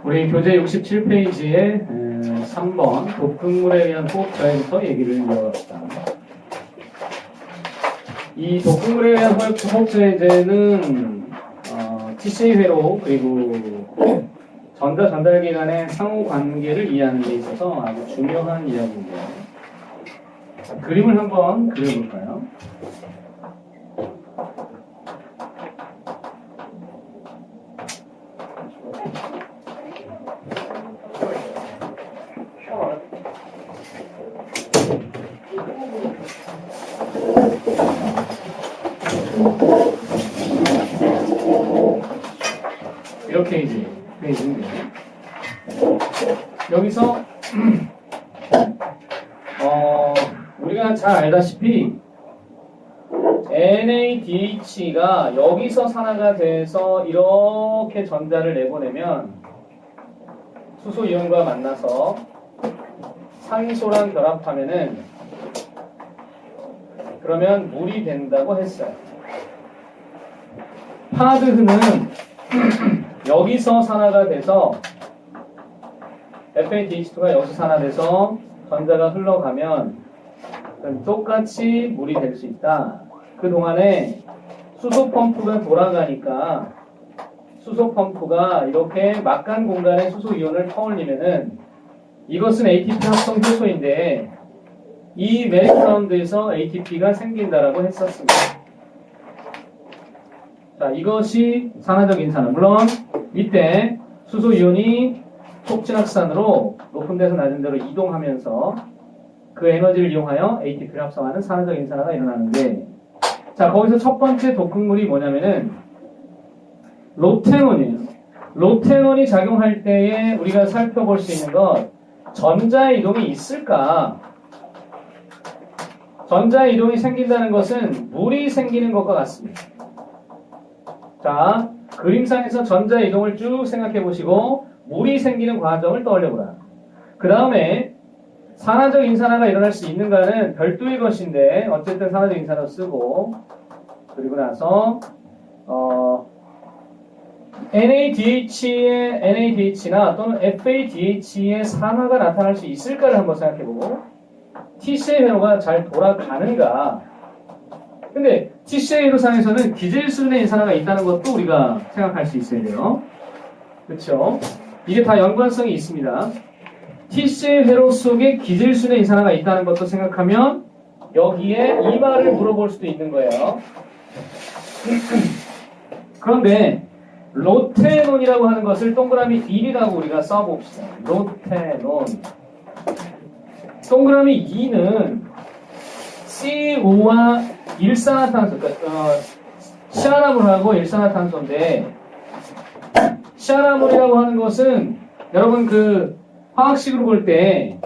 우리 교재 67페이지에 3번 독극물에 의한 호흡자에부터 얘기를 이어갑시다. 이 독극물에 의한 호흡자에제는 TCA 회로 그리고 전달기 간의 상호 관계를 이해하는 데 있어서 아주 중요한 이야기인데요. 그림을 한번 그려볼까요? 이렇게 이제 페이지인데 여기서 우리가 잘 알다시피 NADH가 여기서 산화가 돼서 이렇게 전자를 내보내면 수소 이온과 만나서 상소랑 결합하면은 그러면 물이 된다고 했어요. 파드흐는 여기서 산화가 돼서 FADH2가 여기서 산화돼서 전자가 흘러가면 똑같이 물이 될 수 있다. 그동안에 수소 펌프가 돌아가니까 수소 펌프가 이렇게 막간 공간에 수소 이온을 퍼올리면은 이것은 ATP 합성 효소인데 이 메리크라운드에서 ATP가 생긴다라고 했었습니다. 자, 이것이 산화적인 산화. 물론 이때 수소 이온이 촉진확산으로 높은 데서 낮은 데로 이동하면서 그 에너지를 이용하여 ATP를 합성하는 산화적인 산화가 일어나는데, 자, 거기서 첫 번째 독극물이 뭐냐면은 로테논이에요. 로테논이 작용할 때에 우리가 살펴볼 수 있는 것, 전자 이동이 있을까? 전자 이동이 생긴다는 것은 물이 생기는 것과 같습니다. 자, 그림상에서 전자 이동을 쭉 생각해 보시고 물이 생기는 과정을 떠올려 보라. 그 다음에 산화적 인산화가 일어날 수 있는가는 별도의 것인데 어쨌든 산화적 인산화로 쓰고, 그리고 나서 NADH나 또는 FADH의 산화가 나타날 수 있을까를 한번 생각해 보고, TCA 회로가 잘 돌아가는가. 근데 TCA 회로상에서는 기질 수준의 인산화가 있다는 것도 우리가 생각할 수 있어야 돼요. 그렇죠? 이게 다 연관성이 있습니다. TCA 회로 속에 기질 수준의 인산화가 있다는 것도 생각하면 여기에 이 말을 물어볼 수도 있는 거예요. 그런데 로테논이라고 하는 것을 동그라미 1이라고 우리가 써봅시다. 로테논. 동그라미 2는 CO2와 일산화탄소, 시아나물하고 일산화탄소인데, 시아나물이라고 하는 것은 여러분 그 화학식으로 볼 때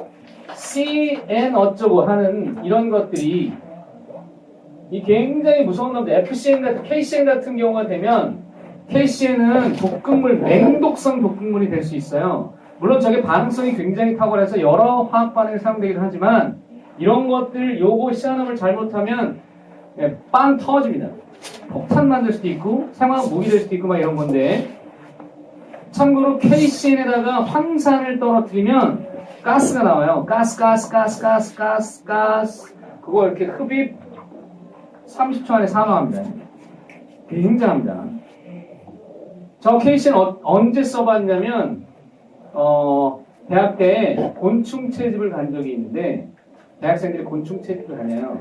CN 어쩌고 하는 이런 것들이 이 굉장히 무서운 놈들, FCN 같은 KCN 같은 경우가 되면 KCN은 독극물, 맹독성 독극물이 될 수 있어요. 물론 저게 반응성이 굉장히 탁월해서 여러 화학 반응에 사용되기도 하지만 이런 것들 요거 시아나물 잘못하면 빵 터집니다. 폭탄 만들 수도 있고 생화학 무기 될 수도 있고 막 이런 건데, 참고로 KCN에다가 황산을 떨어뜨리면 가스가 나와요. 가스. 그거 이렇게 흡입 30초 안에 사망합니다. 굉장합니다. 저 KCN 언제 써봤냐면 대학 때 곤충 채집을 간 적이 있는데, 대학생들이 곤충 채집을 하냐요.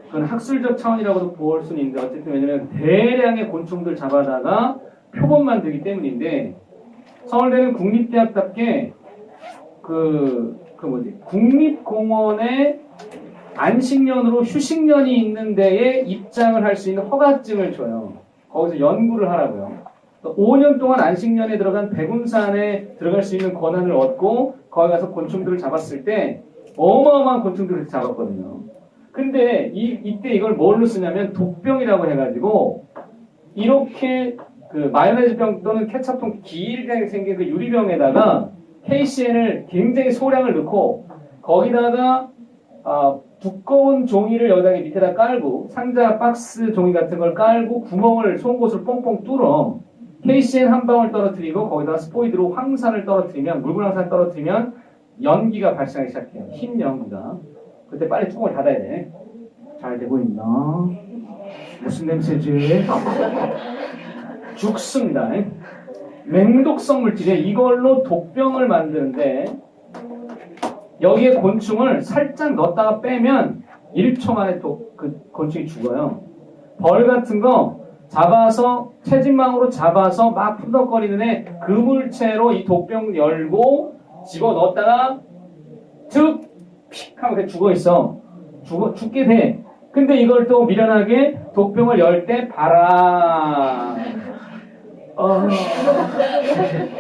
그건 학술적 차원이라고도 볼 수는 있는데, 어쨌든 왜냐면 대량의 곤충들 잡아다가 표본 만들기 때문인데, 서울대는 국립대학답게 국립공원에 안식년으로 휴식년이 있는 데에 입장을 할 수 있는 허가증을 줘요. 거기서 연구를 하라고요. 5년 동안 안식년에 들어간 백운산에 들어갈 수 있는 권한을 얻고 거기 가서 곤충들을 잡았을 때 어마어마한 곤충들을 잡았거든요. 근데 이때 이걸 뭘로 쓰냐면 독병이라고 해가지고 이렇게 그 마요네즈 병 또는 케첩통 길게 생긴 그 유리병에다가 KCN을 굉장히 소량을 넣고 거기다가 두꺼운 종이를 여기다가 밑에다 깔고 상자 박스 종이 같은 걸 깔고 구멍을 송곳을 뽕뽕 뚫어. KCN 한 방울 떨어뜨리고 거기다가 스포이드로 황산을 떨어뜨리면 물분 황산을 떨어뜨리면 연기가 발생하기 시작해요. 흰 연기가. 그때 빨리 뚜껑을 닫아야 돼. 잘 되고 있나? 무슨 냄새지? 죽습니다. 맹독성 물질이에요. 이걸로 독병을 만드는데 여기에 곤충을 살짝 넣었다가 빼면 1초 만에 그 곤충이 죽어요. 벌 같은 거 잡아서 체진망으로 잡아서 막 푸덕거리는 애 그 물체로 이 독병 열고 집어 넣었다가 툭 픽 하면 죽어 있어. 죽게 돼. 근데 이걸 또 미련하게 독병을 열 때 봐라.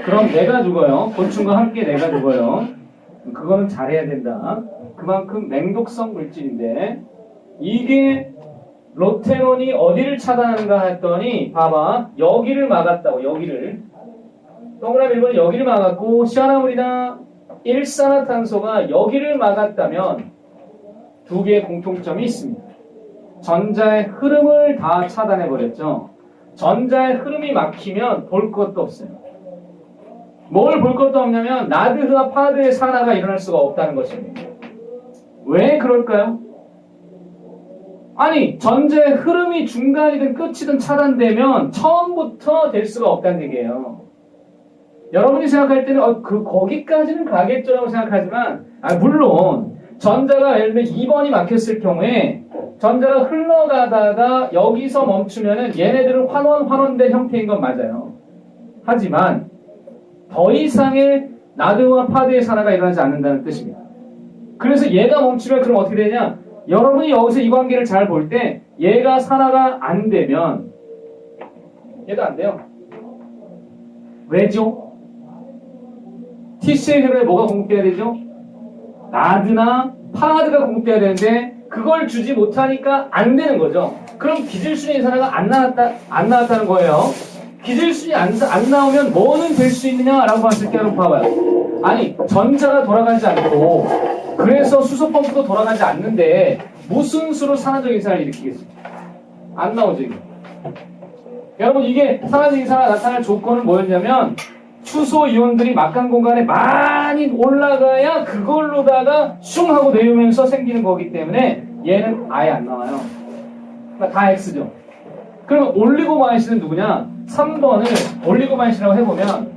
그럼 내가 죽어요. 곤충과 함께 내가 죽어요. 그거는 잘해야 된다. 그만큼 맹독성 물질인데 이게 로테론이 어디를 차단하는가 했더니 봐봐. 여기를 막았다고. 여기를. 동그라미 1번은 여기를 막았고 시아나물이나 일산화탄소가 여기를 막았다면 두 개의 공통점이 있습니다. 전자의 흐름을 다 차단해버렸죠. 전자의 흐름이 막히면 볼 것도 없어요. 뭘 볼 것도 없냐면 나드흐와 파드의 산화가 일어날 수가 없다는 것입니다. 왜 그럴까요? 아니 전자의 흐름이 중간이든 끝이든 차단되면 처음부터 될 수가 없다는 얘기예요. 여러분이 생각할 때는 거기까지는 가겠죠라고 생각하지만 물론 전자가 예를 들면 2번이 막혔을 경우에 전자가 흘러가다가 여기서 멈추면은 얘네들은 환원된 형태인 건 맞아요. 하지만 더 이상의 나드와 파드의 산화가 일어나지 않는다는 뜻입니다. 그래서 얘가 멈추면 그럼 어떻게 되냐? 여러분이 여기서 이 관계를 잘 볼 때 얘가 산화가 안 되면 얘도 안 돼요. 왜죠? TC의 회로에 뭐가 공급돼야 되죠? 나드나 파드가 공급돼야 되는데 그걸 주지 못하니까 안 되는 거죠. 그럼 기질순위 인산화가 안 나왔다는 거예요. 기질순위 안 나오면 뭐는 될 수 있느냐라고 봤을 때 여러분 봐봐요. 아니 전자가 돌아가지 않고 그래서 수소 펌프도 돌아가지 않는데 무슨 수로 산화적 인산화를 일으키겠습니까? 안 나오죠. 이게. 여러분 이게 산화적 인산화가 나타날 조건은 뭐였냐면 수소 이온들이 막간 공간에 많이 올라가야 그걸로다가 슝 하고 내려오면서 생기는 거기 때문에 얘는 아예 안 나와요. 그러니까 다 X죠. 그럼 올리고마이신은 누구냐? 3번을 올리고마이신이라고 해보면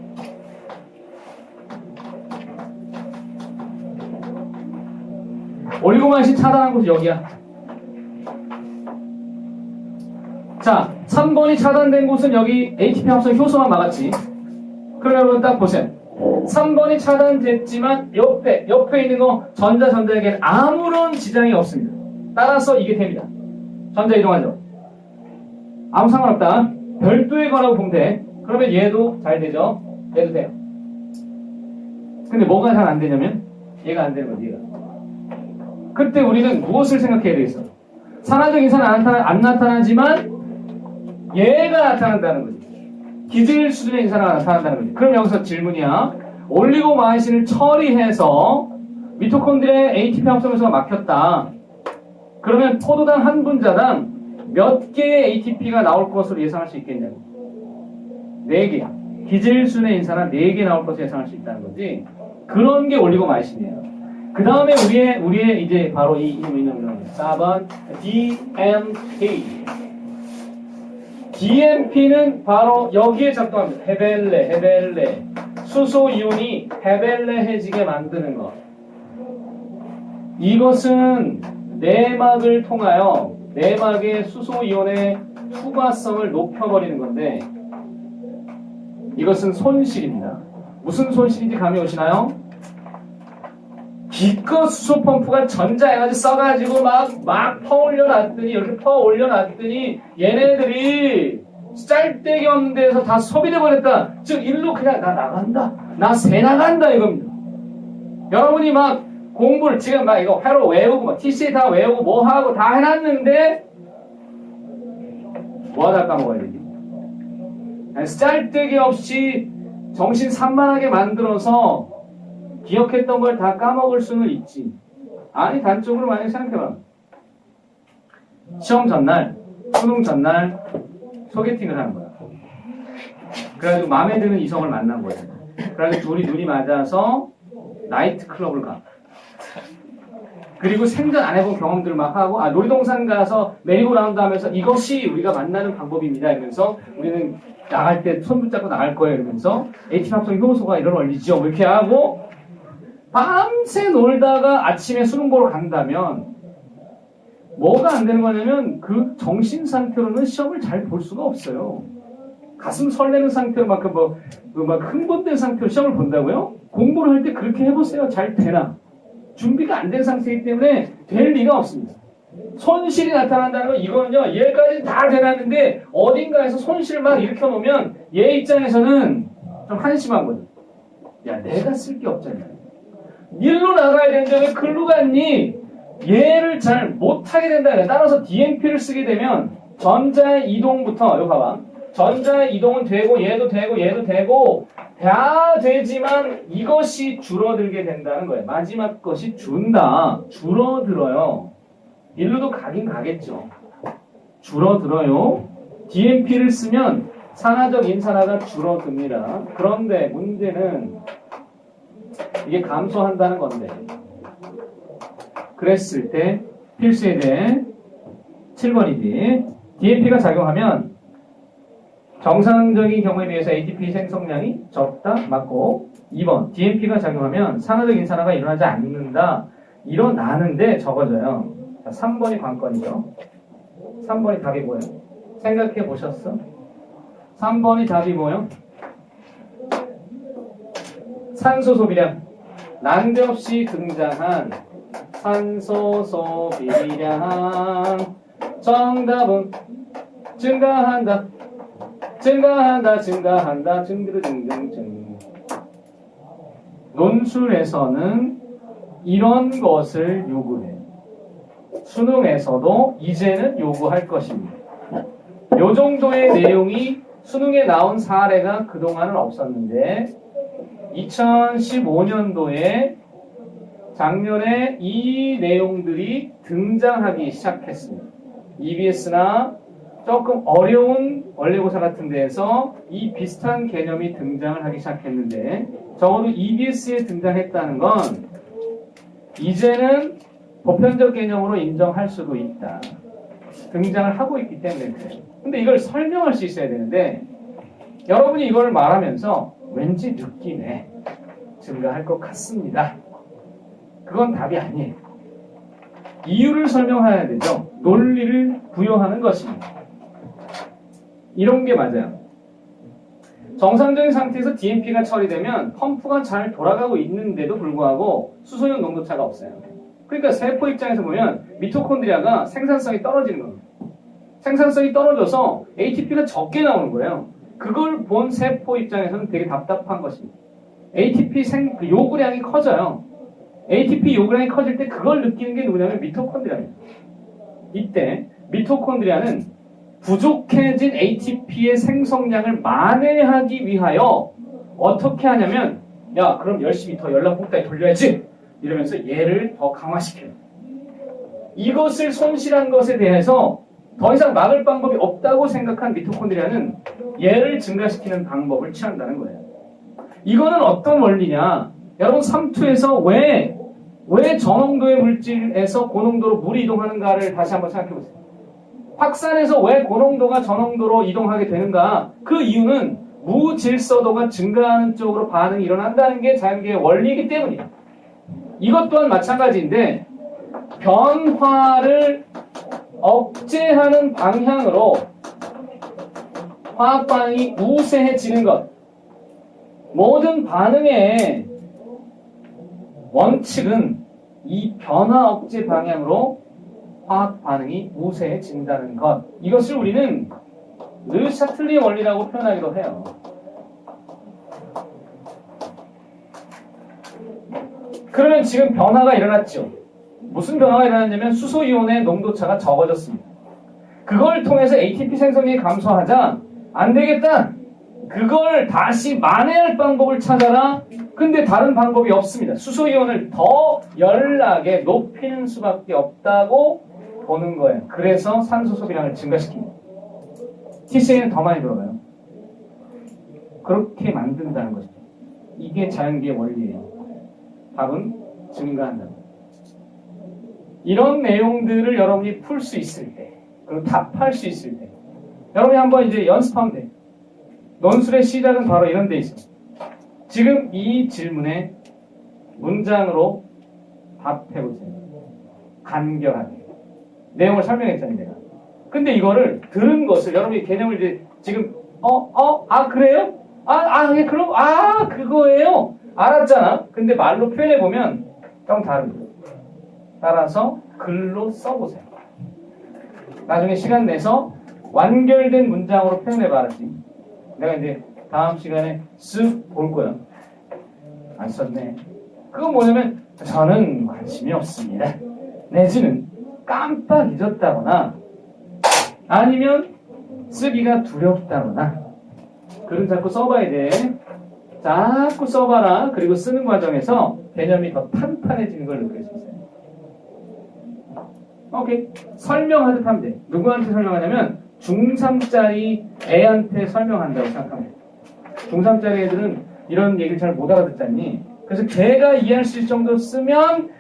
올리고마이신 차단한 곳이 여기야. 자, 3번이 차단된 곳은 여기 ATP 합성 효소만 막았지. 그럼 여러분 딱 보세요. 3번이 차단됐지만 옆에 있는 거 전자에게는 아무런 지장이 없습니다. 따라서 이게 됩니다. 전자 이동하죠. 아무 상관없다. 별도의 거라고 보면 돼. 그러면 얘도 잘 되죠. 얘도 돼요. 근데 뭐가 잘 안 되냐면 얘가 안 되는 거지. 얘가. 그때 우리는 무엇을 생각해야 되겠어? 산화적 인산은 안 나타나지만 얘가 나타난다는 거지. 기질 수준의 인산화가 나타난다는 거지. 그럼 여기서 질문이야. 올리고마이신을 처리해서 미토콘드리아의 ATP 합성효소가 막혔다. 그러면 포도당 한 분자당 몇 개의 ATP가 나올 것으로 예상할 수 있겠냐고. 4개. 기질 수준의 인산화 4개 나올 것으로 예상할 수 있다는 거지. 그런 게 올리고마이신이에요. 그 다음에 우리의 이제 바로 이 이놈 4번 DMP. DMP는 바로 여기에 작동합니다. 헤벨레. 수소 이온이 헤벨레해지게 만드는 것. 이것은 내막을 통하여 내막의 수소 이온의 투과성을 높여버리는 건데 이것은 손실입니다. 무슨 손실인지 감이 오시나요? 기껏 수소 펌프가 전자해가지고 써가지고 막 퍼올려놨더니 이렇게 퍼올려놨더니 얘네들이 짤데기 없는 데서 다 소비돼버렸다. 즉 일로 그냥 나 나간다. 나 새 나간다 이겁니다. 여러분이 막 공부를 지금 막 이거 회로 외우고 막 TCA 다 외우고 뭐 하고 다 해놨는데 뭐 하다 까먹어야 되지? 짤데기 없이 정신 산만하게 만들어서 기억했던 걸 다 까먹을 수는 있지. 아니 단적으로 만약에 생각해봐. 시험 전날, 수능 전날 소개팅을 하는 거야. 그래가지고 마음에 드는 이성을 만난 거예요. 그래가지고 둘이 눈이 맞아서 나이트 클럽을 가. 그리고 생전 안 해본 경험들을 막 하고, 놀이동산 가서 메리고라운드 하면서 이것이 우리가 만나는 방법입니다. 이러면서 우리는 나갈 때 손 붙잡고 나갈 거예요. 이러면서 ATP 합성 효소가 이런 원리죠. 뭐 이렇게 하고 밤새 놀다가 아침에 수능 보러 간다면 뭐가 안 되는 거냐면 그 정신 상태로는 시험을 잘 볼 수가 없어요. 가슴 설레는 상태로 막 흥분된 상태로 시험을 본다고요? 공부를 할 때 그렇게 해보세요. 잘 되나? 준비가 안 된 상태이기 때문에 될 리가 없습니다. 손실이 나타난다는 건 이거는요, 얘까지 다 돼놨는데 어딘가에서 손실을 막 일으켜놓으면 얘 입장에서는 좀 한심한 거죠. 야, 내가 쓸 게 없잖아. 일로 나가야 되는데 왜 글로 갔니? 얘를 잘 못하게 된다. 따라서 DMP를 쓰게 되면 전자의 이동부터, 여기 봐봐. 전자의 이동은 되고 얘도 되고 얘도 되고 다 되지만 이것이 줄어들게 된다는 거예요. 마지막 것이 줄어들어요. 일로도 가긴 가겠죠. 줄어들어요. DMP를 쓰면 산화적 인산화가 줄어듭니다. 그런데 문제는 이게 감소한다는 건데, 그랬을 때 필수에 대해 7번이지. DMP가 작용하면 정상적인 경우에 비해서 ATP 생성량이 적다. 맞고. 2번 DMP가 작용하면 산화적 인산화가 일어나지 않는다. 일어나는데 적어져요. 자, 3번이 관건이죠. 3번이 답이 뭐예요? 생각해 보셨어? 3번이 답이 뭐예요? 산소 소비량. 난데없이 등장한 산소 소비량. 정답은 증가한다. 증가등등등. 논술에서는 이런 것을 요구해. 수능에서도 이제는 요구할 것입니다. 요 정도의 내용이 수능에 나온 사례가 그동안은 없었는데 2015년도에 작년에 이 내용들이 등장하기 시작했습니다. EBS나 조금 어려운 원래고사 같은 데에서 이 비슷한 개념이 등장을 하기 시작했는데 적어도 EBS에 등장했다는 건 이제는 보편적 개념으로 인정할 수도 있다. 등장을 하고 있기 때문에 그래요. 근데 이걸 설명할 수 있어야 되는데 여러분이 이걸 말하면서 왠지 느낌에 증가할 것 같습니다. 그건 답이 아니에요. 이유를 설명해야 되죠. 논리를 부여하는 것입니다. 이런 게 맞아요. 정상적인 상태에서 DMP가 처리되면 펌프가 잘 돌아가고 있는데도 불구하고 수소이온 농도차가 없어요. 그러니까 세포 입장에서 보면 미토콘드리아가 생산성이 떨어지는 겁니다. 생산성이 떨어져서 ATP가 적게 나오는 거예요. 그걸 본 세포 입장에서는 되게 답답한 것입니다. ATP 요구량이 커져요. ATP 요구량이 커질 때 그걸 느끼는 게 누구냐면 미토콘드리아입니다. 이때 미토콘드리아는 부족해진 ATP의 생성량을 만회하기 위하여 어떻게 하냐면 야 그럼 열심히 더 연락 폭탄에 돌려야지 이러면서 얘를 더 강화시켜요. 이것을 손실한 것에 대해서 더 이상 막을 방법이 없다고 생각한 미토콘드리아는 얘를 증가시키는 방법을 취한다는 거예요. 이거는 어떤 원리냐? 여러분 3투에서 왜 저농도의 물질에서 고농도로 물이 이동하는가를 다시 한번 생각해 보세요. 확산에서 왜 고농도가 저농도로 이동하게 되는가? 그 이유는 무질서도가 증가하는 쪽으로 반응이 일어난다는 게 자연계의 원리이기 때문이에요. 이것 또한 마찬가지인데 변화를 억제하는 방향으로 화학 반응이 우세해지는 것. 모든 반응의 원칙은 이 변화 억제 방향으로 화학 반응이 우세해진다는 것. 이것을 우리는 르 샤틀리의 원리라고 표현하기도 해요. 그러면 지금 변화가 일어났죠. 무슨 변화가 일어났냐면 수소이온의 농도차가 적어졌습니다. 그걸 통해서 ATP 생성량이 감소하자 안 되겠다. 그걸 다시 만회할 방법을 찾아라. 근데 다른 방법이 없습니다. 수소이온을 더 연락에 높이는 수밖에 없다고 보는 거예요. 그래서 산소 소비량을 증가시킵니다. TCA는 더 많이 들어가요. 그렇게 만든다는 것이죠. 이게 자연계의 원리예요. 답은 증가한다. 이런 내용들을 여러분이 풀 수 있을 때, 그리고 답할 수 있을 때, 여러분이 한번 이제 연습하면 돼. 논술의 시작은 바로 이런 데 있어. 지금 이 질문에 문장으로 답해보세요. 간결하게. 내용을 설명했잖아요, 내가. 근데 이거를 들은 것을 여러분이 개념을 이제 지금 그래요? 예, 그럼 그거예요. 알았잖아. 근데 말로 표현해 보면 좀 다릅니다. 따라서 글로 써보세요. 나중에 시간 내서 완결된 문장으로 표현해 봐야지. 내가 이제 다음 시간에 쓱 볼 거야. 안 썼네. 그건 뭐냐면 저는 관심이 없습니다. 내지는 깜빡 잊었다거나 아니면 쓰기가 두렵다거나 글은 자꾸 써봐야 돼. 자꾸 써봐라. 그리고 쓰는 과정에서 개념이 더 탄탄해지는 걸 느낄 수 있어요. 오케이. 설명하듯 하면 돼. 누구한테 설명하냐면 중3짜리 애한테 설명한다고 생각하면 돼. 중3짜리 애들은 이런 얘기를 잘 못 알아듣잖니. 그래서 걔가 이해할 수 있을 정도로 쓰면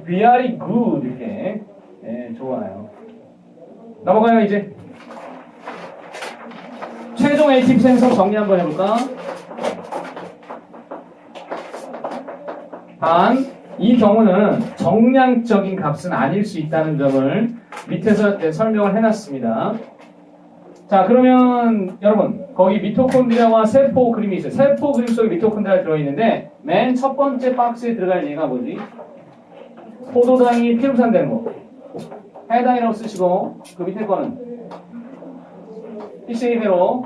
very good 이렇게 좋아요. 넘어가요 이제. 최종 ATP 생성 정리 한번 해볼까? 단, 이 경우는 정량적인 값은 아닐 수 있다는 점을 밑에서 설명을 해놨습니다. 자, 그러면 여러분 거기 미토콘드리아와 세포 그림이 있어요. 세포 그림 속에 미토콘드리아가 들어있는데 맨 첫 번째 박스에 들어갈 얘가 뭐지? 포도당이 피루산되는 거. 해당이라고 쓰시고 그 밑에 거는 PCA 회로.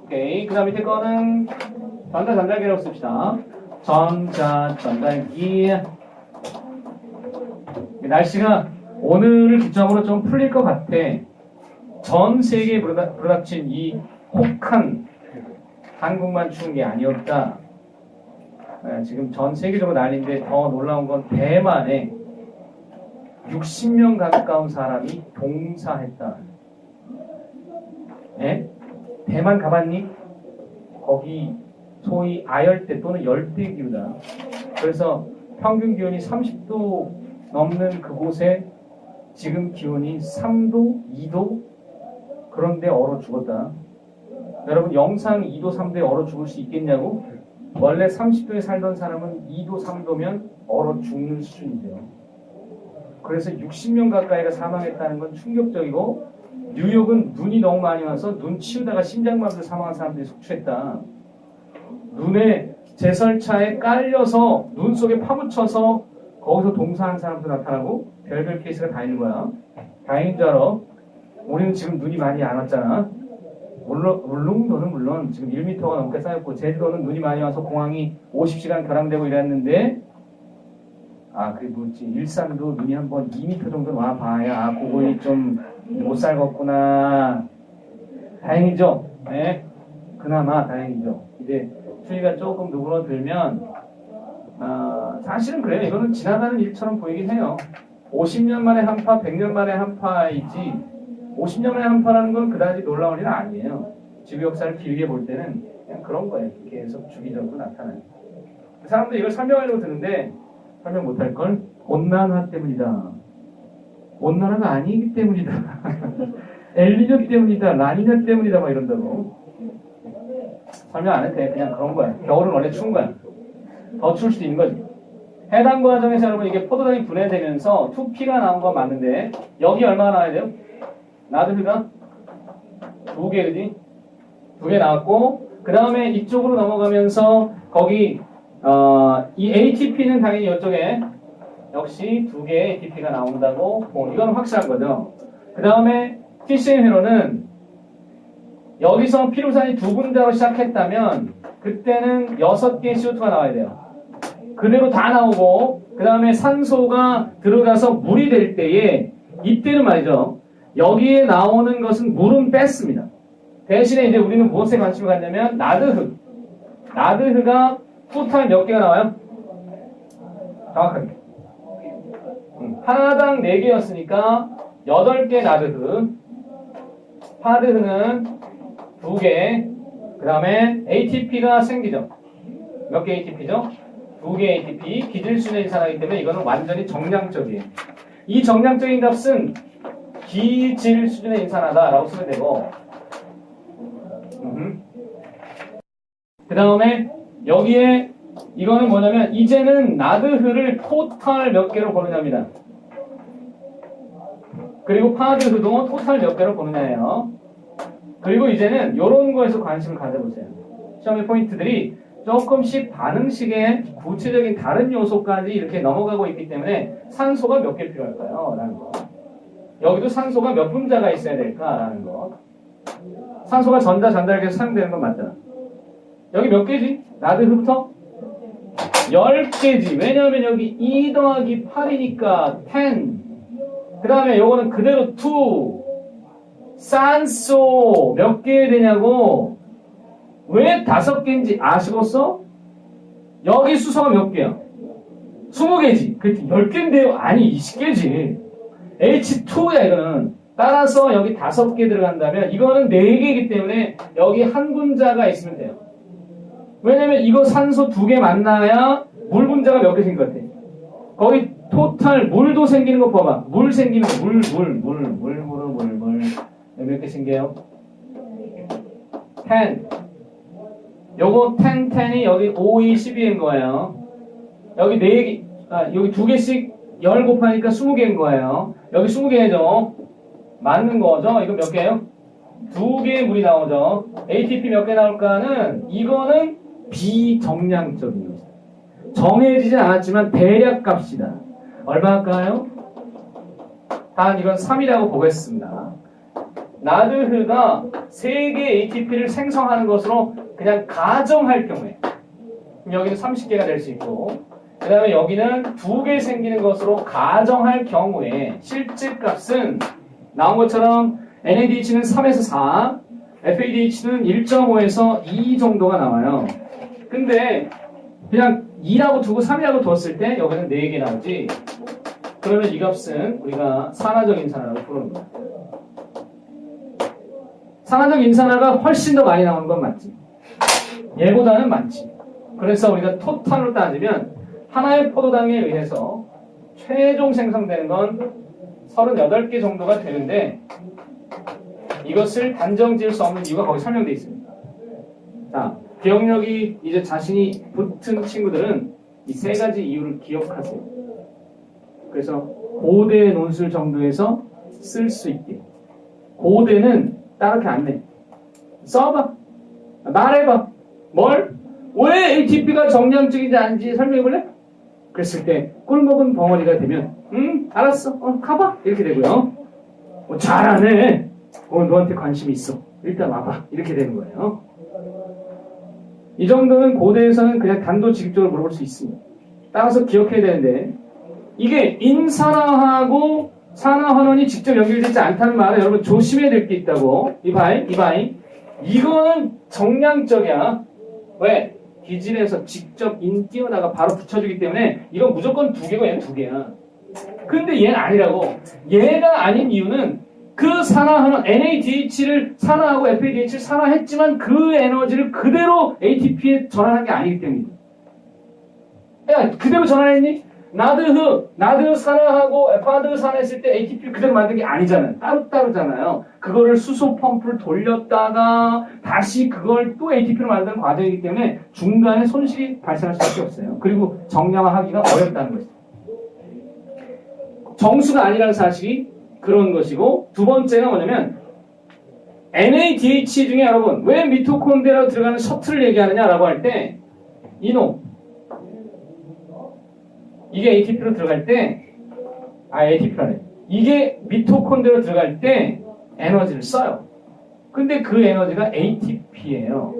오케이. 그 다음 밑에 거는 전자전달기라고 씁시다. 전자전달기. 날씨가 오늘을 기점으로 좀 풀릴 것 같아. 전 세계에 불어닥친 이 혹한 한국만 추운 게 아니었다. 지금 전 세계적으로 난리인데 더 놀라운 건 대만에 60명 가까운 사람이 동사했다. 네? 대만 가봤니? 거기 소위 아열대 또는 열대 기후다. 그래서 평균 기온이 30도 넘는 그곳에 지금 기온이 3도, 2도 그런데 얼어 죽었다. 여러분 영상 2도, 3도에 얼어 죽을 수 있겠냐고? 원래 30도에 살던 사람은 2도, 3도면 얼어 죽는 수준이죠. 그래서 60명 가까이가 사망했다는 건 충격적이고 뉴욕은 눈이 너무 많이 와서 눈 치우다가 심장마비로 사망한 사람들이 속출했다. 눈에 제설차에 깔려서 눈 속에 파묻혀서 거기서 동사한 사람도 나타나고 별별 케이스가 다 있는 거야. 다행인 줄 알아. 우리는 지금 눈이 많이 안 왔잖아. 울릉도는 물론 지금 1m가 넘게 쌓였고 제주도는 눈이 많이 와서 공항이 50시간 결항되고 이랬는데 그 뭐지 일산도 눈이 한번 2m 정도 와봐야 그거이 좀 못 살겠구나. 다행이죠. 네, 그나마 다행이죠. 이제 추위가 조금 누그러들면 사실은 그래요. 이거는 지나가는 일처럼 보이긴 해요. 50년 만에 한파, 100년 만에 한파이지 50년 만에 한파라는 건 그다지 놀라운 일은 아니에요. 지구 역사를 길게 볼 때는 그냥 그런 거예요. 계속 주기적으로 나타나요. 사람들이 이걸 설명하려고 드는데 설명 못할 걸 온난화 때문이다. 온난화가 아니기 때문이다. 엘니뇨 때문이다. 라니냐 때문이다. 막 이런다고. 설명 안 해도 돼. 그냥 그런 거야. 겨울은 원래 추운 거야. 더 추울 수도 있는 거지. 해당 과정에서 여러분 이게 포도당이 분해되면서 2P가 나온 건 맞는데 여기 얼마나 나와야 돼요? 나드흐가 2개, 그지? 2개 나왔고 그 다음에 이쪽으로 넘어가면서 거기 이 ATP는 당연히 이쪽에 역시 2개의 ATP가 나온다고 이건 확실한 거죠. 그 다음에 TCM 회로는 여기서 피루산이 2분자로 시작했다면 그때는 6개의 CO2가 나와야 돼요. 그대로 다 나오고 그 다음에 산소가 들어가서 물이 될 때에 이때는 말이죠. 여기에 나오는 것은 물은 뺐습니다. 대신에 이제 우리는 무엇에 관심을 갖냐면 나드흐. 나드흐가 토탈 몇 개가 나와요? 정확하게. 하나당 4개였으니까 8개 나드흐. 파드흐는 2개. 그 다음에 ATP가 생기죠. 몇 개 ATP죠? 2개 ATP. 기질순의 인산화이기 때문에 이거는 완전히 정량적이에요. 이 정량적인 값은 기질 수준의 인산화다라고 쓰면 되고, 그 다음에 여기에 이거는 뭐냐면 이제는 나드흐를 토탈 몇 개로 보느냐입니다. 그리고 파드흐도 토탈 몇 개로 보느냐예요. 그리고 이제는 이런 거에서 관심을 가져보세요. 시험의 포인트들이 조금씩 반응식의 구체적인 다른 요소까지 이렇게 넘어가고 있기 때문에 산소가 몇 개 필요할까요? 라는 거. 여기도 산소가 몇 분자가 있어야 될까라는 거. 산소가 전자 전달계에서 사용되는 건 맞잖아. 여기 몇 개지? 나드흐부터 10개지. 왜냐하면 여기 2 더하기 8이니까 10. 그 다음에 요거는 그대로 2. 산소 몇 개 되냐고. 왜 5개인지 아시겠어? 여기 수소가 몇 개야? 20개지. 그랬더니 10개인데요? 아니 20개지. H2야 이거는. 따라서 여기 5개 들어간다면 이거는 4개이기 때문에 여기 한 분자가 있으면 돼요. 왜냐면 이거 산소 2개 만나야 물 분자가 몇 개 생긴 것 같아. 거기 토탈 물도 생기는 거 봐봐. 물 생기는 거. 물. 몇 개 생겨요? 10. 요거 10이 여기 5, 2, 12인 거예요. 여기 4개, 여기 2개씩 10 곱하니까 20개인 거예요. 여기 20개죠. 맞는 거죠? 이거 몇 개예요? 2개의 물이 나오죠. ATP 몇 개 나올까는 이거는 비정량적인 것이다. 정해지진 않았지만 대략 값이다. 얼마일까요? 단 이건 3이라고 보겠습니다. 나드흐가 3개 ATP를 생성하는 것으로 그냥 가정할 경우에 그럼 여기는 30개가 될 수 있고 그 다음에 여기는 2개 생기는 것으로 가정할 경우에 실제 값은 나온 것처럼 NADH는 3에서 4, FADH는 1.5에서 2 정도가 나와요. 근데 그냥 2라고 두고 3이라고 뒀을 때 여기는 4개 나오지. 그러면 이 값은 우리가 산화적 인산화라고 부르는 거야. 산화적 인산화가 훨씬 더 많이 나오는 건 맞지. 얘보다는 많지. 그래서 우리가 토탈로 따지면 하나의 포도당에 의해서 최종 생성되는 건 38개 정도가 되는데 이것을 단정 지을 수 없는 이유가 거기 설명되어 있습니다. 자, 기억력이 이제 자신이 붙은 친구들은 이 3가지 이유를 기억하세요. 그래서 고대 논술 정도에서 쓸 수 있게. 고대는 따르게 안 내. 써봐. 말해봐. 뭘? 왜 ATP가 정량적인지 아닌지 설명해볼래? 그랬을 때 꿀먹은 벙어리가 되면 알았어. 가봐. 이렇게 되고요. 잘하네. 너한테 관심이 있어. 일단 와봐. 이렇게 되는 거예요. 이 정도는 고대에서는 그냥 단도직입적으로 물어볼 수 있습니다. 따라서 기억해야 되는데 이게 인산화하고 산화환원이 직접 연결되지 않다는 말은 여러분 조심해야 될 게 있다고. 이바이. 이거는 정량적이야. 왜? 기질에서 직접 인 띄어다가 바로 붙여주기 때문에 이건 무조건 2개고 얘는 2개야. 근데 얘는 아니라고. 얘가 아닌 이유는 그 산화하는 NADH를 산화하고 FADH를 산화했지만 그 에너지를 그대로 ATP에 전환한 게 아니기 때문이다. 야, 그대로 전환했니? 나드흐 산화하고 파드흐 산화했을 때 ATP를 그대로 만든 게 아니잖아요. 따로따로잖아요. 그거를 수소 펌프를 돌렸다가 다시 그걸 또 ATP로 만드는 과정이기 때문에 중간에 손실이 발생할 수밖에 없어요. 그리고 정량화하기가 어렵다는 것이죠. 정수가 아니라는 사실이 그런 것이고 두 번째가 뭐냐면 NADH 중에 여러분 왜 미토콘드리아로 들어가는 셔틀을 얘기하느냐라고 할 때 이놈 이게 ATP로 들어갈 때 ATP라네. 이게 미토콘드리아로 들어갈 때 에너지를 써요. 근데 그 에너지가 ATP예요.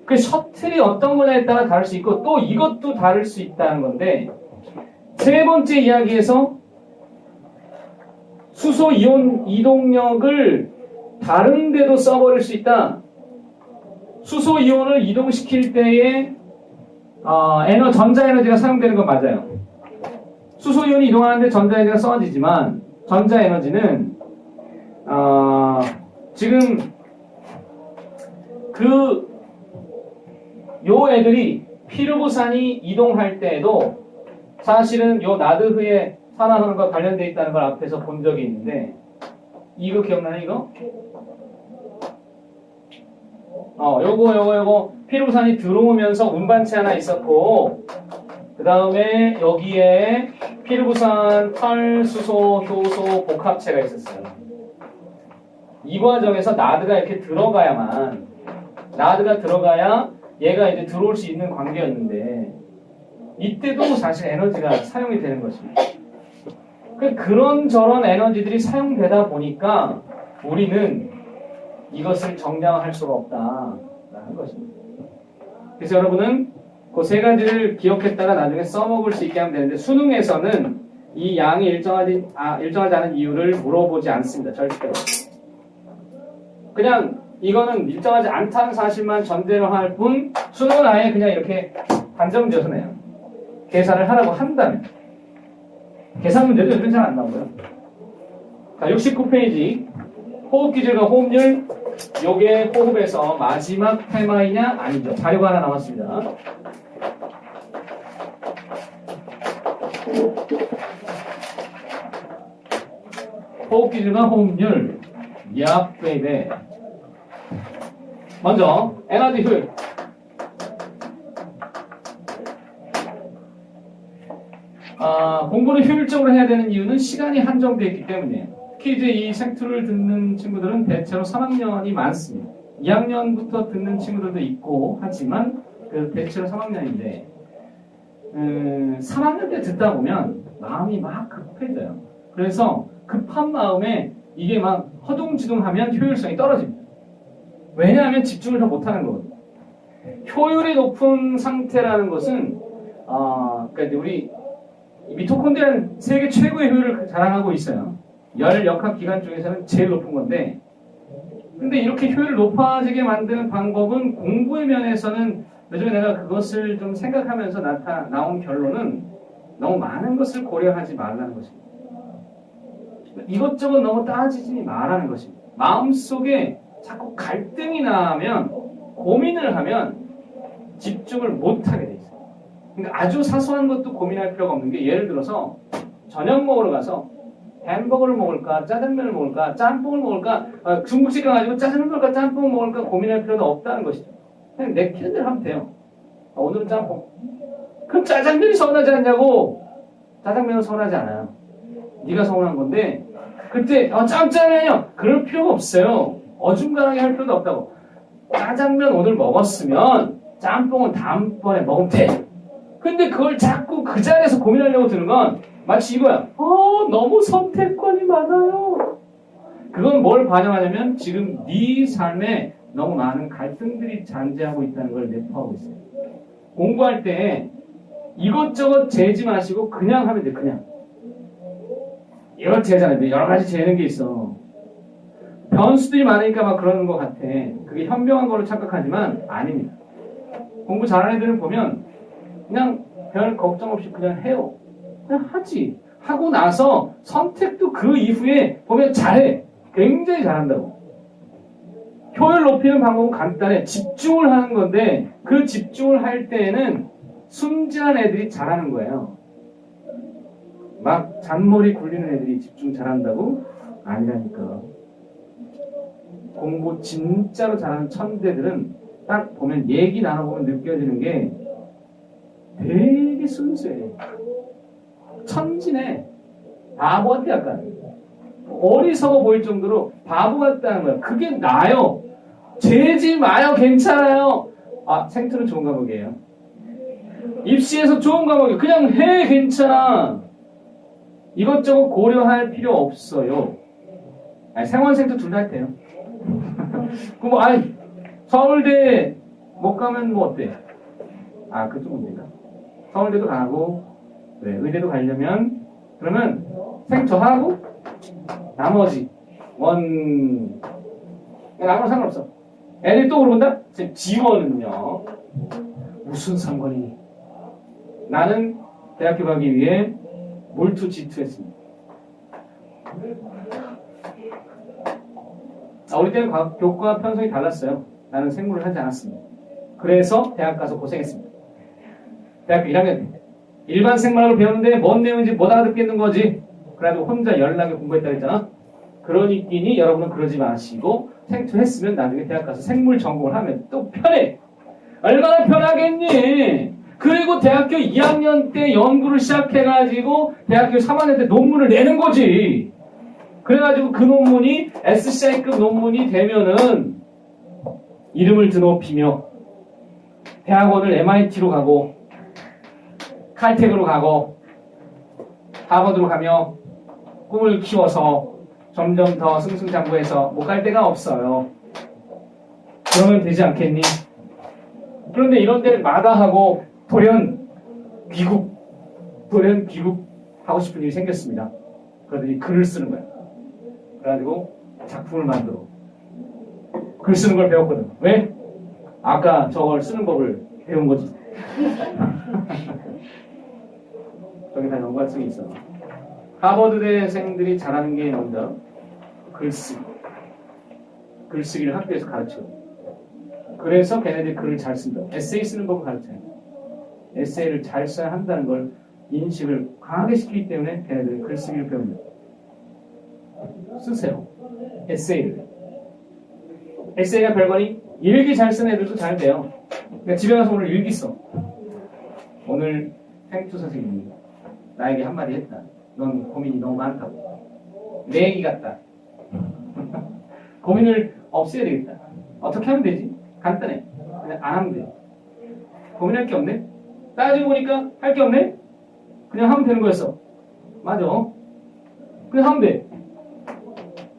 그 셔틀이 어떤 거냐에 따라 다를 수 있고 또 이것도 다를 수 있다는 건데 세 번째 이야기에서 수소 이온 이동력을 다른 데도 써버릴 수 있다. 수소 이온을 이동시킬 때에 전자 에너지가 사용되는 건 맞아요. 수소 이온이 이동하는데 전자 에너지가 써지지만 전자 에너지는 지금 요 애들이 피르부산이 이동할 때에도 사실은 요 나드흐의 산화선과 관련되어 있다는 걸 앞에서 본 적이 있는데, 이거 기억나요, 이거? 요거 피르부산이 들어오면서 운반체 하나 있었고, 그 다음에 여기에 피르부산 탈수소 효소 복합체가 있었어요. 이 과정에서 나드가 이렇게 들어가야 얘가 이제 들어올 수 있는 관계였는데, 이때도 사실 에너지가 사용이 되는 것입니다. 그런 저런 에너지들이 사용되다 보니까 우리는 이것을 정량할 수가 없다라는 것입니다. 그래서 여러분은 그 세 가지를 기억했다가 나중에 써먹을 수 있게 하면 되는데, 수능에서는 이 양이 일정하지 않은 이유를 물어보지 않습니다. 절대로. 그냥 이거는 일정하지 않다는 사실만 전제로 할 뿐, 수능은 아예 그냥 이렇게 단정지어서 내요. 계산을 하라고 한다면. 계산 문제도 요즘 잘 안 나오고요. 자, 69페이지. 호흡 기질과 호흡률. 요게 호흡에서 마지막 테마이냐? 아니죠. 자료가 하나 남았습니다. 호흡 기질과 호흡률. 야, 베이베. 먼저 에너지 효율. 공부를 효율적으로 해야 되는 이유는 시간이 한정되어 있기 때문이에요. 특히 이제 이 생투를 듣는 친구들은 대체로 3학년이 많습니다. 2학년부터 듣는 친구들도 있고 하지만 대체로 3학년인데 3학년 때 듣다 보면 마음이 막 급해져요. 그래서 급한 마음에 이게 막 허둥지둥하면 효율성이 떨어집니다. 왜냐하면 집중을 더 못하는 거거든요. 효율이 높은 상태라는 것은 그러니까 우리 미토콘드리아는 세계 최고의 효율을 자랑하고 있어요. 열 역학 기관 중에서는 제일 높은 건데, 근데 이렇게 효율을 높아지게 만드는 방법은 공부의 면에서는 요즘에 내가 그것을 좀 생각하면서 나온 결론은 너무 많은 것을 고려하지 말라는 것입니다. 이것저것 너무 따지지 말라는 것입니다. 마음속에 자꾸 갈등이 나면, 고민을 하면 집중을 못하게 돼 있어요. 그러니까 아주 사소한 것도 고민할 필요가 없는 게, 예를 들어서 저녁 먹으러 가서 햄버거를 먹을까, 짜장면을 먹을까, 짬뽕을 먹을까, 중국집 가가지고 짜장면 먹을까, 짬뽕을 먹을까 고민할 필요는 없다는 것이죠. 그냥 내키는 대로 하면 돼요. 오늘은 짬뽕. 그럼 짜장면이 서운하지 않냐고. 짜장면은 서운하지 않아요. 네가 서운한 건데, 그때 짬짜면요 그럴 필요가 없어요. 어중간하게 할 필요도 없다고. 짜장면 오늘 먹었으면 짬뽕은 다음번에 먹으면 돼. 근데 그걸 자꾸 그 자리에서 고민하려고 드는 건 마치 이거야. 너무 선택권이 많아요. 그건 뭘 반영하냐면 지금 네 삶에 너무 많은 갈등들이 잔재하고 있다는 걸 내포하고 있어요. 공부할 때 이것저것 재지 마시고 그냥 하면 돼. 그냥. 이것 재잖아요. 여러 가지 재는 게 있어. 변수들이 많으니까 막 그러는 것 같아. 그게 현명한 거로 착각하지만 아닙니다. 공부 잘하는 애들은 보면 그냥 별 걱정 없이 그냥 해요. 그냥 하지. 하고 나서 선택도 그 이후에 보면 잘해. 굉장히 잘한다고. 효율 높이는 방법은 간단해. 집중을 하는 건데 그 집중을 할 때에는 순진한 애들이 잘하는 거예요. 막 잔머리 굴리는 애들이 집중 잘한다고? 아니라니까. 공부 진짜로 잘하는 천재들은 딱 보면 얘기 나눠보면 느껴지는 게 되게 순수해. 천진해. 바보 같아 약간. 어리석어 보일 정도로 바보 같다는 거야. 그게 나요. 재지 마요. 괜찮아요. 생투는 좋은 과목이에요. 입시에서 좋은 과목이에요. 그냥 해. 괜찮아. 이것저것 고려할 필요 없어요. 생원생투 둘 다 했대요. 그럼 서울대 못 가면 뭐 어때? 그쪽 문제인가? 서울대도 가고, 의대도 가려면, 그러면 생투 하고, 나머지, 나머지 상관없어. 애들이 또 물어본다? 지원은요? 무슨 상관이? 나는 대학교 가기 위해 몰투 지투했습니다. 우리 때는 교과 편성이 달랐어요. 나는 생물을 하지 않았습니다. 그래서 대학 가서 고생했습니다. 대학교 1학년 때 일반 생물학을 배우는데 뭔 내용인지 못 알아듣겠는 거지. 그래도 혼자 열나게 공부했다 했잖아. 그러니끼니 여러분은 그러지 마시고 생투했으면 나중에 대학 가서 생물 전공을 하면 또 편해. 얼마나 편하겠니? 그리고 대학교 2학년 때 연구를 시작해가지고 대학교 3학년 때 논문을 내는 거지. 그래가지고 그 논문이 SCI급 논문이 되면은 이름을 드높이며 대학원을 MIT로 가고 칼텍으로 가고 하버드로 가며 꿈을 키워서 점점 더 승승장구해서 못 갈 데가 없어요. 그러면 되지 않겠니? 그런데 이런 데를 마다하고 돌연 귀국 하고 싶은 일이 생겼습니다. 그러더니 글을 쓰는 거야. 그래가지고 작품을 만들어. 글 쓰는 걸 배웠거든. 왜? 아까 저걸 쓰는 법을 배운 거지. 저기 다 연관성이 있어. 하버드대생들이 잘하는 게 먼저 글쓰기. 글쓰기를 학교에서 가르쳐요. 그래서 걔네들이 글을 잘 쓴다. 에세이 쓰는 법을 가르쳐요. 에세이를 잘 써야 한다는 걸 인식을 강하게 시키기 때문에 걔네들이 글쓰기를 배웁니다. 쓰세요. 에세이를. 에세이가 별거니 일기 잘 쓰는 애들도 잘 돼요. 그러니까 집에 가서 오늘 일기 써. 오늘 생투 선생님이 나에게 한마디 했다. 넌 고민이 너무 많다고. 내 얘기 같다. 고민을 없애야 되겠다. 어떻게 하면 되지? 간단해. 그냥 안 하면 돼. 고민할 게 없네? 따지고 보니까 할 게 없네? 그냥 하면 되는 거였어. 맞아. 그냥 하면 돼.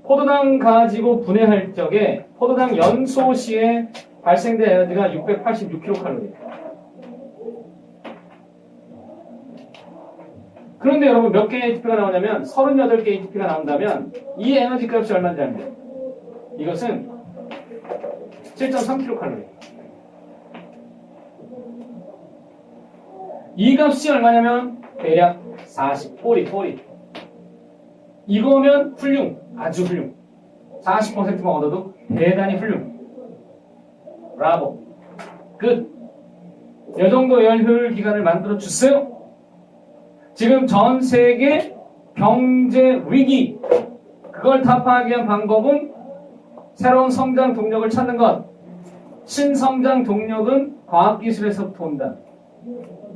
포도당 가지고 분해할 적에 포도당 연소 시에 발생된 에너지가 686kcal. 그런데 여러분 몇 개의 ATP가 나오냐면 38개의 ATP가 나온다면 이 에너지 값이 얼마인지 압니다. 이것은 7.3kcal. 이 값이 얼마냐면 대략 40, 40. 이거면 훌륭, 아주 훌륭. 40%만 얻어도 대단히 훌륭. 브라보. 끝. 이 정도 열효율 기간을 만들어 주세요. 지금 전 세계 경제 위기, 그걸 타파하기 위한 방법은 새로운 성장 동력을 찾는 것. 신성장 동력은 과학기술에서부터 온다.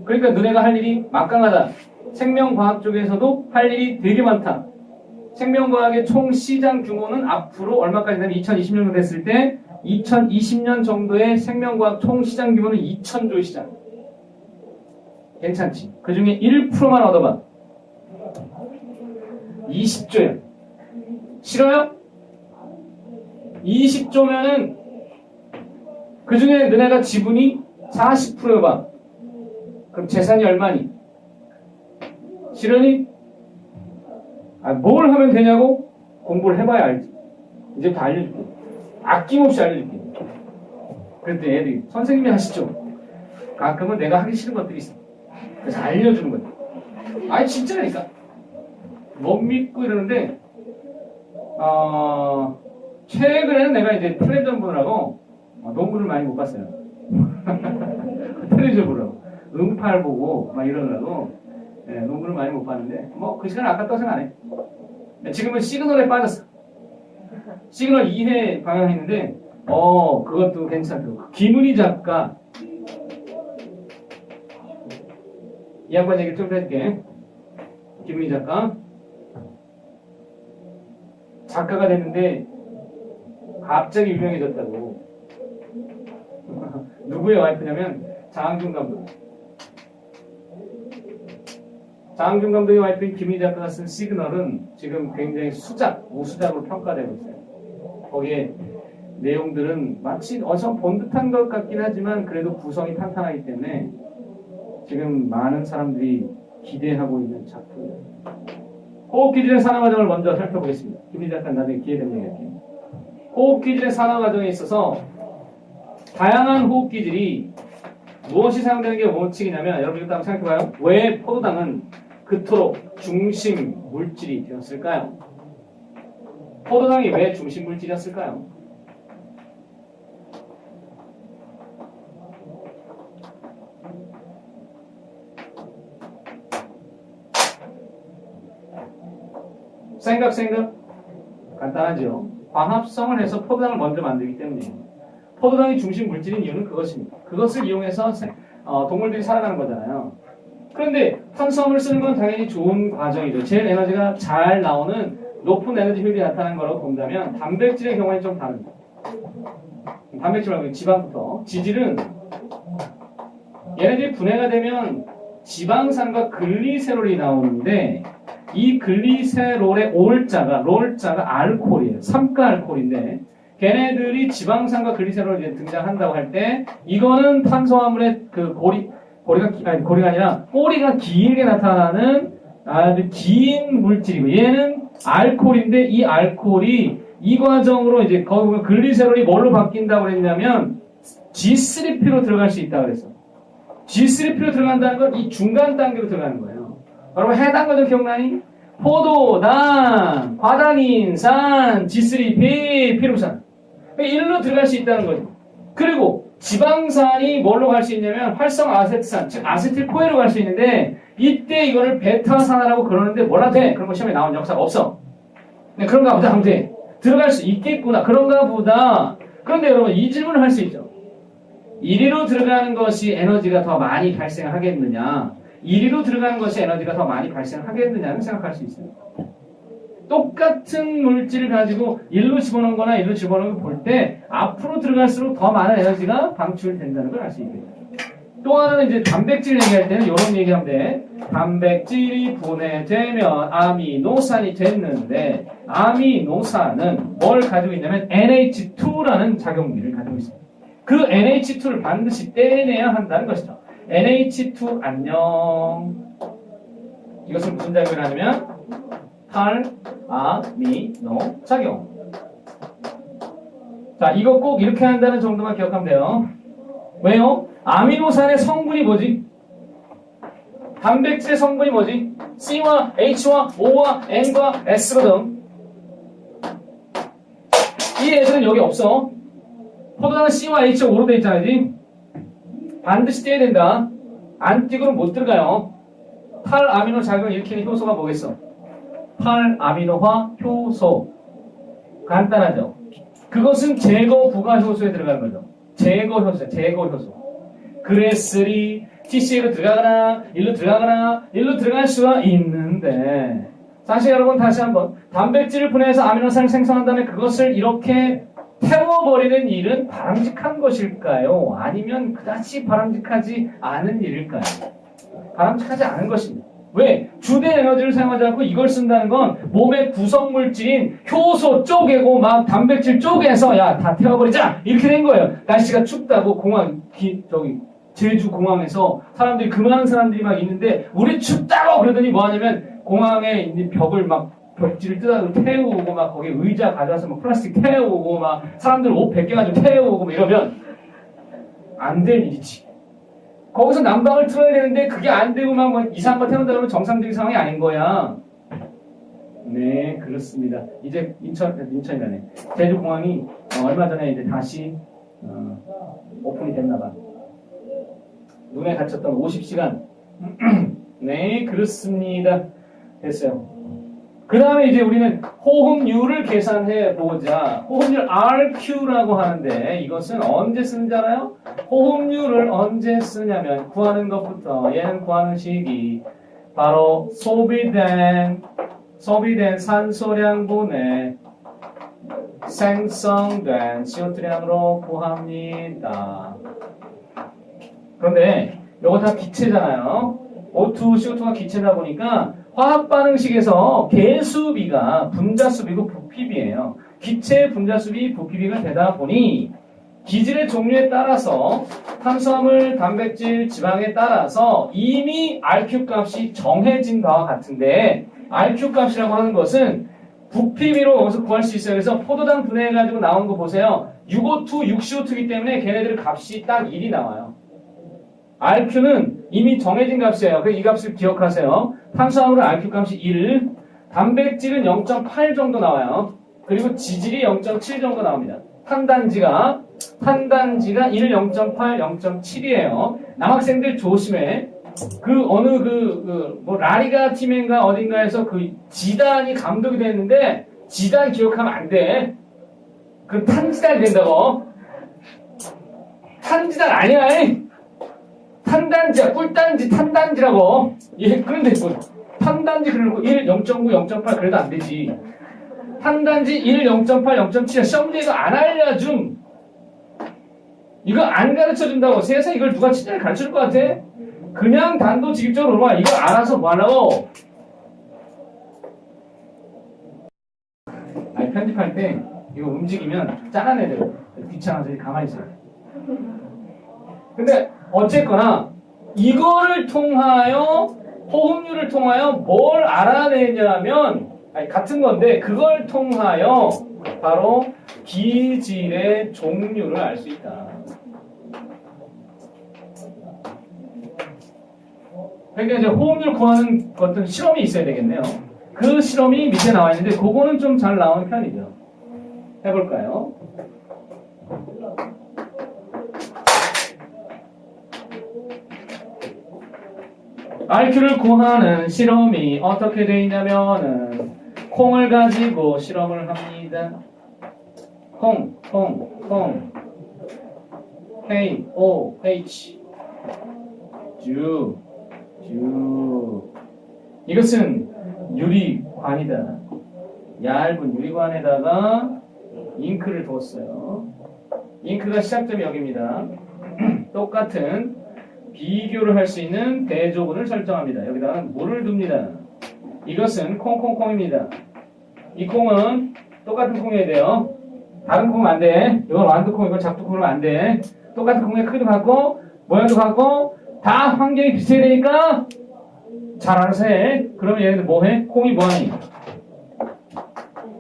그러니까 너네가 할 일이 막강하다. 생명과학 쪽에서도 할 일이 되게 많다. 생명과학의 총 시장 규모는 앞으로 얼마까지 되면 2020년 됐을 때 2020년 정도의 생명과학 총 시장 규모는 2,000조 시장. 괜찮지? 그 중에 1%만 얻어봐. 20조야. 싫어요? 20조면은 그 중에 너네가 지분이 40%여봐. 그럼 재산이 얼마니? 싫으니? 뭘 하면 되냐고? 공부를 해봐야 알지. 이제부터 알려줄게. 아낌없이 알려줄게. 그랬더니 애들이 선생님이 하시죠. 가끔은 내가 하기 싫은 것들이 있어. 그래서 알려주는 거야. 아니 진짜라니까. 못 믿고 이러는데 최근에는 내가 이제 텔레비전 보느라고 농구를 많이 못 봤어요. 텔레비전 보느라고. 응팔 보고 막 이러느라고 농구를 많이 못 봤는데 뭐 그 시간 아깝다고 생각 안 해. 지금은 시그널에 빠졌어. 시그널 2회 방영했는데 그것도 괜찮더라고. 김은희 작가 이 양반 얘기 좀 해줄게. 김은희 작가가 됐는데 갑자기 유명해졌다고. 누구의 와이프냐면 장항준 감독. 장항준 감독의 와이프인 김은희 작가가 쓴 시그널은 지금 굉장히 우수작으로 평가되고 있어요. 거기에 내용들은 마치 어디서 본 듯한 것 같긴 하지만 그래도 구성이 탄탄하기 때문에 지금 많은 사람들이 기대하고 있는 작품이에요. 호흡기질의 산화과정을 먼저 살펴보겠습니다. 김은희 작가 나중에 기회 되면 얘기할게요. 호흡기질의 산화과정에 있어서 다양한 호흡기질이 무엇이 사용되는 게 원칙이냐면 여러분 일단 한번 생각해봐요. 왜 포도당은 그토록 중심 물질이 되었을까요? 포도당이 왜 중심 물질이었을까요? 생각. 간단하죠. 광합성을 해서 포도당을 먼저 만들기 때문이에요. 포도당이 중심 물질인 이유는 그것입니다. 그것을 이용해서 동물들이 살아가는 거잖아요. 그런데 탄수화물을 쓰는 건 당연히 좋은 과정이죠. 제일 에너지가 잘 나오는 높은 에너지 효율이 나타나는 거라고 본다면 단백질의 경우에는 좀 다릅니다. 단백질 말고 지방부터. 지질은 얘네들이 분해가 되면 지방산과 글리세롤이 나오는데 이 글리세롤의 롤자가 알코올이에요. 삼가 알코올인데 걔네들이 지방산과 글리세롤이 이제 등장한다고 할 때 이거는 탄수화물의 그 고리가 아니라 꼬리가 길게 나타나는 아주 긴 물질이고 얘는 알코올인데 이 알코올이 이 과정으로 이제 거기 보면 글리세롤이 뭘로 바뀐다고 그랬냐면 G3P로 들어갈 수 있다고 그랬어. G3P로 들어간다는 건 이 중간 단계로 들어가는 거예요. 여러분 해당 과정 기억나니? 포도당, 과당인산, G3P, 피루산. 일로 들어갈 수 있다는 거죠. 그리고 지방산이 뭘로 갈 수 있냐면 활성 아세트산, 즉 아세틸코에로 갈 수 있는데 이때 이거를 베타산화라고 그러는데 뭐라 돼? 그런 거 시험에 나온 역사가 없어. 네, 그런가 보다 하면 돼. 들어갈 수 있겠구나. 그런가 보다. 그런데 여러분 이 질문을 할 수 있죠. 이리로 들어가는 것이 에너지가 더 많이 발생하겠느냐? 이리로 들어가는 것이 에너지가 더 많이 발생하겠느냐는 생각할 수 있어요. 똑같은 물질을 가지고 일로 집어넣은 거나 일로 집어넣은 걸 볼 때 앞으로 들어갈수록 더 많은 에너지가 방출된다는 걸 알 수 있겠죠. 또 하나는 이제 단백질 얘기할 때는 이런 얘기하면 돼. 단백질이 분해되면 아미노산이 됐는데 아미노산은 뭘 가지고 있냐면 NH2라는 작용기를 가지고 있습니다. 그 NH2를 반드시 떼내야 한다는 것이죠. NH2 안녕. 이것은 무슨 작용을 하냐면 탈아미노 작용. 자, 이거 꼭 이렇게 한다는 정도만 기억하면 돼요. 왜요? 아미노산의 성분이 뭐지? 단백질의 성분이 뭐지? C와 H와 O와 N과 S거든. 이 애들은 여기 없어. 포도당은 C와 H와 O로 돼 있잖아, 그지? 반드시 떼야 된다. 안 띄고는 못 들어가요. 탈아미노 작용을 일으키는 효소가 뭐겠어? 탈아미노화 효소. 간단하죠? 그것은 제거 부가 효소에 들어가는 거죠. 제거 효소. 그레스리 TCA로 들어가거나 일로 들어갈 수가 있는데 사실 여러분 다시 한번 단백질을 분해해서 아미노산을 생성한 다음에 그것을 이렇게 태워버리는 일은 바람직한 것일까요? 아니면 그다지 바람직하지 않은 일일까요? 바람직하지 않은 것입니다. 왜? 주된 에너지를 사용하지 않고 이걸 쓴다는 건 몸의 구성물질인 효소 쪼개고 막 단백질 쪼개서 야, 다 태워버리자! 이렇게 된 거예요. 날씨가 춥다고 제주 공항에서 사람들이 그 많은 사람들이 막 있는데 우리 춥다고 그러더니 뭐 하냐면 공항에 있는 벽을 막 벽지를 뜯어서 태우고 막 거기 의자 가져와서 막 플라스틱 태우고 막 사람들 옷 벗겨가지고 태우고 막 이러면 안 될 일이지. 거기서 난방을 틀어야 되는데 그게 안 되고 막 뭐 이상한 거 태운다 그러면 정상적인 상황이 아닌 거야. 네, 그렇습니다. 이제 인천이라네. 제주 공항이 얼마 전에 이제 다시 오픈이 됐나 봐. 눈에 갇혔던 50시간. 네, 그렇습니다. 됐어요. 그 다음에 이제 우리는 호흡률을 계산해 보자. 호흡률 RQ라고 하는데 이것은 언제 쓰는지 알아요? 호흡률을 언제 쓰냐면 구하는 것부터 얘는 구하는 시기 바로 소비된 산소량분의 생성된 CO2량으로 구합니다. 그런데 이거 다 기체잖아요. O2, CO2가 기체다 보니까 화학 반응식에서 개수비가 분자수비고 부피비예요. 기체의 분자수비, 부피비가 되다 보니 기질의 종류에 따라서 탄수화물, 단백질, 지방에 따라서 이미 RQ 값이 정해진 바와 같은데 RQ 값이라고 하는 것은 부피비로 여기서 구할 수 있어요. 그래서 포도당 분해해가지고 나온 거 보세요. 6O2, 6CO2이기 때문에 걔네들 값이 딱 1이 나와요. RQ는 이미 정해진 값이에요. 그래서 이 값을 기억하세요. 탄수화물은 RQ 값이 1, 단백질은 0.8 정도 나와요. 그리고 지질이 0.7 정도 나옵니다. 탄단지가 1, 0.8, 0.7이에요. 남학생들 조심해. 어느 뭐 라리가 팀인가 어딘가에서 그 지단이 감독이 됐는데 지단 기억하면 안 돼. 그럼 탄지단이 된다고. 탄지단 아니야. 탄단지야. 꿀단지 탄단지라고. 예, 그런데 뭐 탄단지 그러고 1, 0.9, 0.8 그래도 안 되지. 탄단지 1, 0.8, 0.7 시험지에서 안 알려줌. 이거 안 가르쳐준다고. 세상에 이걸 누가 진짜 가르쳐줄 것 같아? 그냥 단도직입적으로 봐. 이거 알아서 뭐하라고. 아니 편집할 때 이거 움직이면 짠한 애들 귀찮아서 가만히 있어요. 근데 어쨌거나 이거를 통하여 호흡률을 통하여 뭘 알아내냐면 같은 건데 그걸 통하여 바로 기질의 종류를 알 수 있다. 그러니까 이제 호흡률 구하는 어떤 실험이 있어야 되겠네요. 그 실험이 밑에 나와 있는데 그거는 좀 잘 나오는 편이죠. 해볼까요? RQ를 구하는 실험이 어떻게 되어 있냐면은 콩을 가지고 실험을 합니다. 콩 KOH 주 이것은 유리관이다. 얇은 유리관에다가 잉크를 뒀어요. 잉크가 시작점이 여기입니다. 똑같은 비교를 할 수 있는 대조군을 설정합니다. 여기다가 물을 둡니다. 이것은 콩콩콩입니다. 이 콩은 똑같은 콩이어야 돼요. 다른 콩은 안 돼. 이건 완두콩, 이건 작두콩이면 안 돼. 똑같은 콩의 크기도 같고 모양도 같고 다 환경이 비슷해야 되니까 잘 알아서 해. 그러면 얘네들 뭐해? 콩이 뭐하니?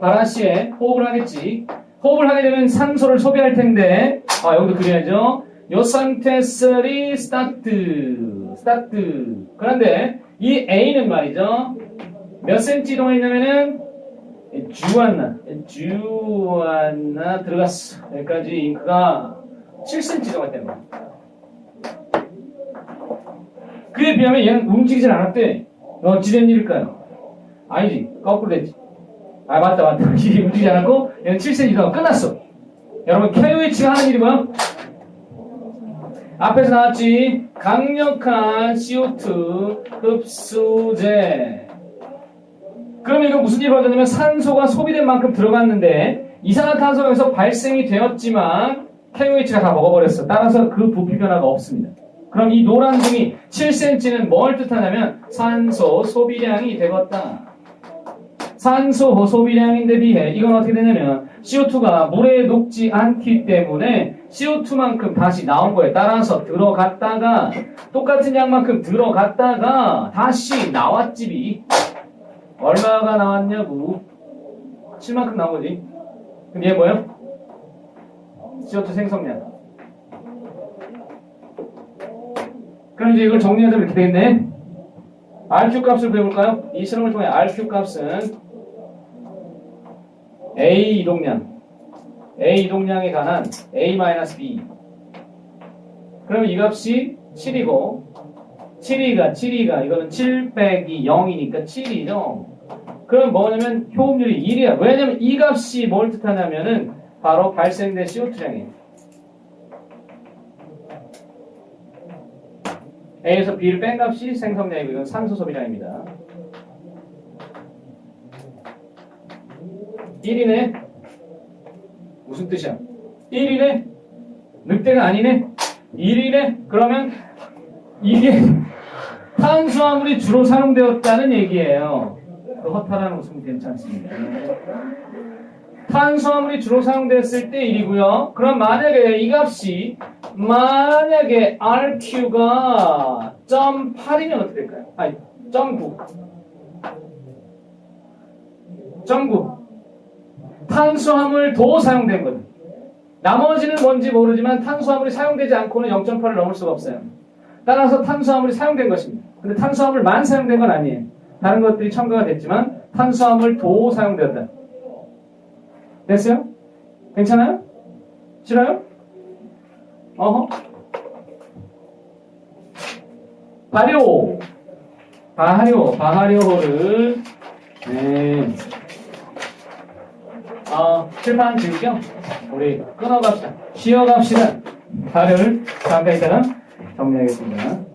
바라시에 호흡을 하겠지. 호흡을 하게 되면 산소를 소비할 텐데 여기도 그려야죠. 요 상태 3 스타트. 그런데 이 A는 말이죠. 몇 센치 이동해 있냐면은 주안나 들어갔어. 여기까지 잉크가 7cm 이동했다는 거야. 그에 비하면 얘는 움직이질 않았대. 어찌된 일일까요? 아니지. 거꾸로 됐지. 맞다. 이게 움직이지 않았고 얘는 7cm 이동하고 끝났어. 여러분 KOH가 하는 일이 뭐야? 앞에서 나왔지. 강력한 CO2 흡수제. 그러면 이거 무슨 일이 벌어졌냐면 산소가 소비된 만큼 들어갔는데 이산화탄소가 여기서 발생이 되었지만 KOH가 다 먹어버렸어. 따라서 그 부피 변화가 없습니다. 그럼 이 노란 등이 7cm는 뭘 뜻하냐면 산소 소비량이 되었다. 산소 소비량인데 비해 이건 어떻게 되냐면 CO2가 물에 녹지 않기 때문에 CO2만큼 다시 나온 거에 따라서 들어갔다가 똑같은 양만큼 들어갔다가 다시 나왔지비. 얼마가 나왔냐고. 7만큼 나온 거지. 그럼 얘 뭐예요? CO2 생성량. 그럼 이제 이걸 정리하자면 이렇게 되겠네. RQ 값을 배워볼까요? 이 실험을 통해 RQ 값은 A 이동량에 관한 A-B. 그러면 이 값이 7이고 7이가 이거는 7 빼기 0이니까 7이죠. 그럼 뭐냐면 효험률이 1이야. 왜냐면 이 값이 뭘 뜻하냐면은 바로 발생된 CO2량이에요. A에서 B를 뺀 값이 생성량이고 이건 산소 소비량입니다. 1이네? 무슨 뜻이야? 1이네? 늑대가 아니네? 1이네? 그러면 이게 탄수화물이 주로 사용되었다는 얘기예요. 그 허탈한 웃음 괜찮습니다. 탄수화물이 주로 사용됐을 때 1이고요. 그럼 만약에 이 값이 만약에 RQ가 0.8이면 어떻게 될까요? 아니 0.9 탄수화물도 사용된 거죠. 나머지는 뭔지 모르지만 탄수화물이 사용되지 않고는 0.8을 넘을 수가 없어요. 따라서 탄수화물이 사용된 것입니다. 근데 탄수화물만 사용된 건 아니에요. 다른 것들이 첨가가 됐지만 탄수화물도 사용되었다. 됐어요? 괜찮아요? 싫어요? 어허. 바하료호를 네. 실패한 지우경 우리 끊어갑시다. 쉬어갑시다. 발을 잠깐 있다가 정리하겠습니다.